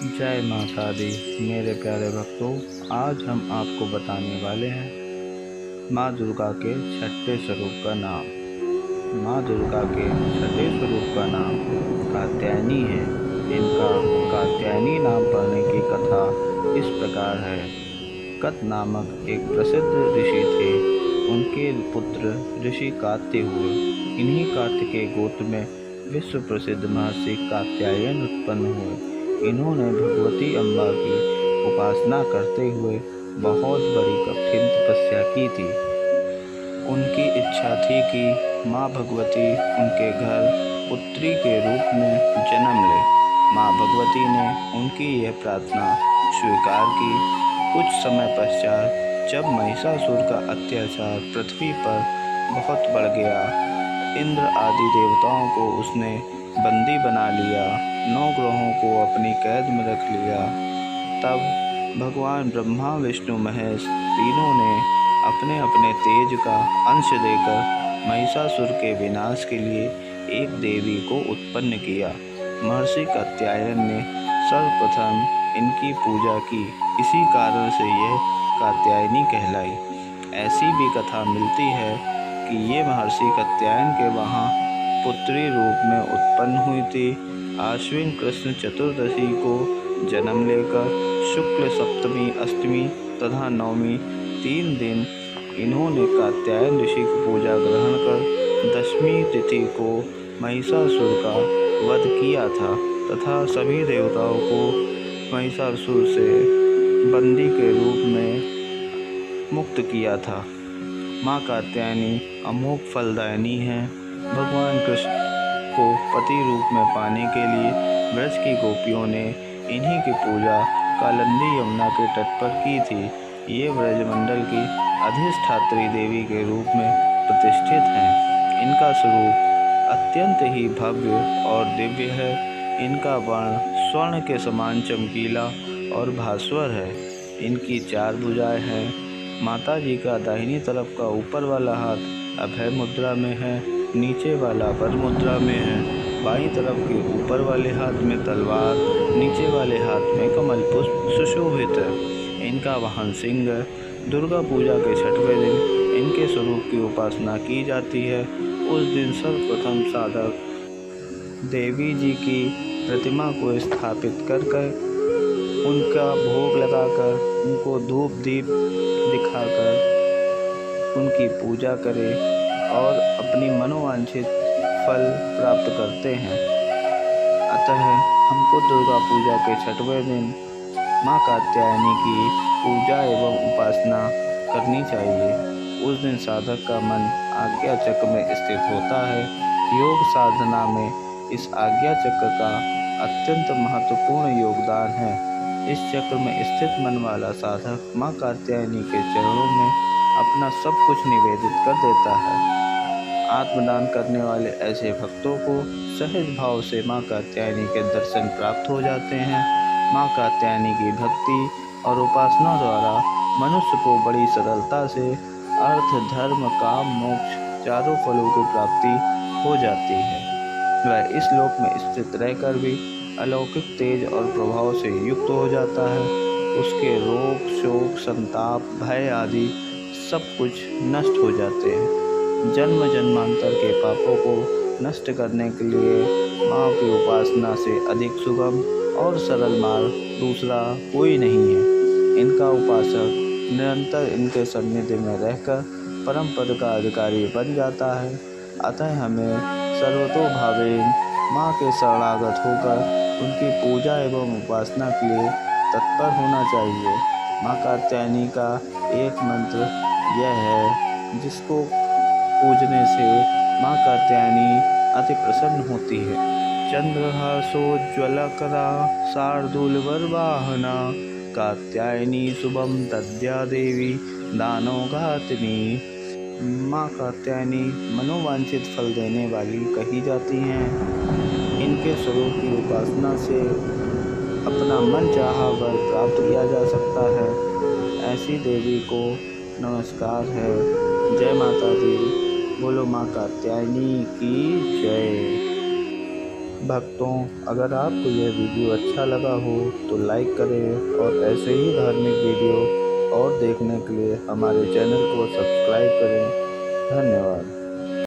जय माता दी। मेरे प्यारे भक्तों, आज हम आपको बताने वाले हैं माँ दुर्गा के छठे स्वरूप का नाम। माँ दुर्गा के छठे स्वरूप का नाम कात्यायनी है। इनका कात्यायनी नाम पड़ने की कथा इस प्रकार है। कत नामक एक प्रसिद्ध ऋषि थे। उनके पुत्र ऋषि कात्य हुए। इन्हीं कात्य के गोत्र में विश्व प्रसिद्ध महर्षि कात्यायन उत्पन्न हुए। इन्होंने भगवती अम्बा की उपासना करते हुए बहुत बड़ी कठिन तपस्या की थी। उनकी इच्छा थी कि माँ भगवती उनके घर पुत्री के रूप में जन्म ले। माँ भगवती ने उनकी यह प्रार्थना स्वीकार की। कुछ समय पश्चात जब महिषासुर का अत्याचार पृथ्वी पर बहुत बढ़ गया, इंद्र आदि देवताओं को उसने बंदी बना लिया, 9 ग्रहों को अपनी कैद में रख लिया। तब भगवान ब्रह्मा विष्णु महेश तीनों ने अपने अपने तेज का अंश देकर महिषासुर के विनाश के लिए एक देवी को उत्पन्न किया। महर्षि कात्यायन ने सर्वप्रथम इनकी पूजा की। इसी कारण से यह कात्यायनी कहलाई। ऐसी भी कथा मिलती है कि ये महर्षि कात्यायन के वहाँ पुत्री रूप में उत्पन्न हुई थी। आश्विन कृष्ण चतुर्दशी को जन्म लेकर शुक्ल सप्तमी, अष्टमी तथा नवमी 3 दिन इन्होंने कात्यायन ऋषि की पूजा ग्रहण कर दशमी तिथि को महिषासुर का वध किया था तथा सभी देवताओं को महिषासुर से बंदी के रूप में मुक्त किया था। माँ कात्यायनी अमोघ फलदायिनी है। भगवान कृष्ण को पति रूप में पाने के लिए ब्रज की गोपियों ने इन्हीं की पूजा कालिंदी यमुना के तट पर की थी। ये ब्रजमंडल की अधिष्ठात्री देवी के रूप में प्रतिष्ठित हैं। इनका स्वरूप अत्यंत ही भव्य और दिव्य है। इनका वर्ण स्वर्ण के समान चमकीला और भास्वर है। इनकी 4 भुजाएं हैं। माता जी का दाहिनी तरफ का ऊपर वाला हाथ अभय मुद्रा में है, नीचे वाला वर मुद्रा में है। बाईं तरफ के ऊपर वाले हाथ में तलवार, नीचे वाले हाथ में कमल पुष्प सुशोभित है। इनका वाहन सिंह है। दुर्गा पूजा के 6वें दिन इनके स्वरूप की उपासना की जाती है। उस दिन सर्वप्रथम साधक देवी जी की प्रतिमा को स्थापित कर उनका भोग लगाकर, उनको धूप दीप दिखाकर उनकी पूजा करें और अपनी मनोवांछित फल प्राप्त करते हैं। अतः हमको दुर्गा पूजा के 6वें दिन माँ कात्यायनी की पूजा एवं उपासना करनी चाहिए। उस दिन साधक का मन आज्ञा चक्र में स्थित होता है। योग साधना में इस आज्ञा चक्र का अत्यंत महत्वपूर्ण योगदान है। इस चक्र में स्थित मन वाला साधक माँ कात्यायनी के चरणों में अपना सब कुछ निवेदित कर देता है। आत्मदान करने वाले ऐसे भक्तों को सहज भाव से माँ कात्यायनी के दर्शन प्राप्त हो जाते हैं। माँ कात्यायनी की भक्ति और उपासना द्वारा मनुष्य को बड़ी सरलता से अर्थ, धर्म, काम, मोक्ष चारों फलों की प्राप्ति हो जाती है। वह इस लोक में स्थित रहकर भी अलौकिक तेज और प्रभाव से युक्त हो जाता है। उसके रोग, शोक, संताप, भय आदि सब कुछ नष्ट हो जाते हैं। जन्म जन्मांतर के पापों को नष्ट करने के लिए माँ की उपासना से अधिक सुगम और सरल मार्ग दूसरा कोई नहीं है। इनका उपासक निरंतर इनके सानिध्य में रहकर परम पद का अधिकारी बन जाता है। अतः हमें सर्वतोभावेन माँ के शरणागत होकर उनकी पूजा एवं उपासना के लिए तत्पर होना चाहिए। माँ कात्यायनी का एक मंत्र यह है, जिसको पूजने से माँ कात्यायनी अति प्रसन्न होती है। चंद्रहासोज्ज्वलकरा शार्दूलवर्वाहना कात्यायनी शुभम दद्या देवी दानवघातिनी। माँ कात्यायनी मनोवांछित फल देने वाली कही जाती हैं। इनके स्वरूप की उपासना से अपना मन चाहा वर प्राप्त किया जा सकता है। ऐसी देवी को नमस्कार है। जय माता दी। बोलो माँ कात्यायनी की जय। भक्तों, अगर आपको यह वीडियो अच्छा लगा हो तो लाइक करें और ऐसे ही धार्मिक वीडियो और देखने के लिए हमारे चैनल को सब्सक्राइब करें। धन्यवाद।